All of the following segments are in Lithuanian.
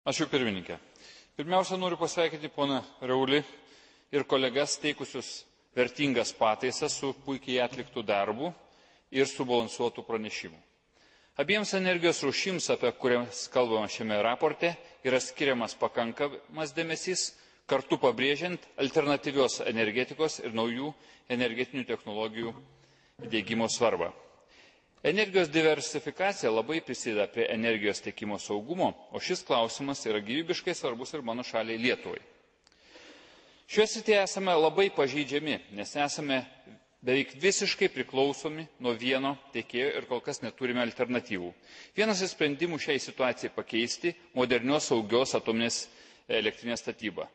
Ačiū pirmininkė. Pirmiausia, noriu pasveikinti poną Reulį ir kolegas teikusius vertingas pataisas su puikiai atliktu darbu ir subalansuotu pranešimu. Abiems energijos rūšims, apie kurias kalbama šiame raporte, yra skiriamas pakankamas dėmesys, kartu pabrėžiant alternatyvios energetikos ir naujų energetinių technologijų įdiegimo svarbą. Energijos diversifikacija labai prisideda prie energijos tiekimo saugumo, o šis klausimas yra gyvybiškai svarbus ir mano šaliai Lietuvai. Šioje srityje esame labai pažeidžiami, nes esame beveik visiškai priklausomi nuo vieno tiekėjo ir kol kas neturime alternatyvų. Vienas iš sprendimų šiai situacijai pakeisti – modernios saugios atominės elektrinės statyba.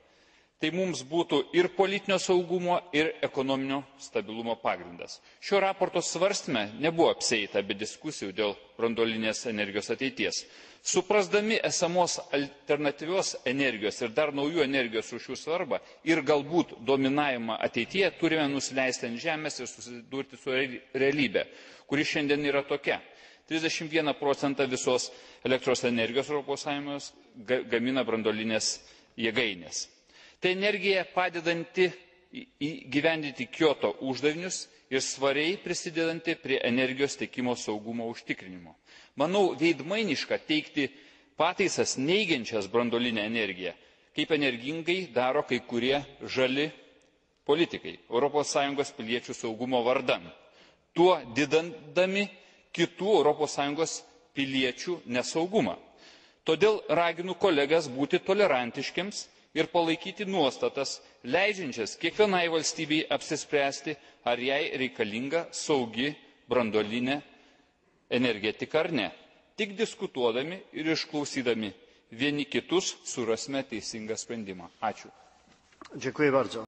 Tai mums būtų ir politinio saugumo, ir ekonominio stabilumo pagrindas. Šio raporto svarstyme nebuvo apsieita be diskusijų dėl branduolinės energijos ateities. Suprasdami esamos alternatyvios energijos ir dar naujų energijos rūšių svarbą ir galbūt dominavimą ateityje, turime nusileisti ant žemės ir susidurti su realybe, kuri šiandien yra tokia. 31% visos elektros energijos ES gamina branduolinės jėgainės. Tai energija padedanti įgyvendinti Kioto uždavinius ir svariai prisidedanti prie energijos tiekimo saugumo užtikrinimo. Manau, veidmainiška teikti pataisas neigiančias branduolinę energiją, kaip energingai daro kai kurie žali politikai ES piliečių saugumo vardan, tuo didindami kitų ES piliečių nesaugumą. Todėl raginu kolegas būti tolerantiškiams ir palaikyti nuostatas, leidžiančias kiekvienai valstybei apsispręsti, ar jai reikalinga saugi branduolinė energetika ar ne. Tik diskutuodami ir išklausydami vieni kitus surasime teisingą sprendimą. Ačiū. Dziękuję bardzo.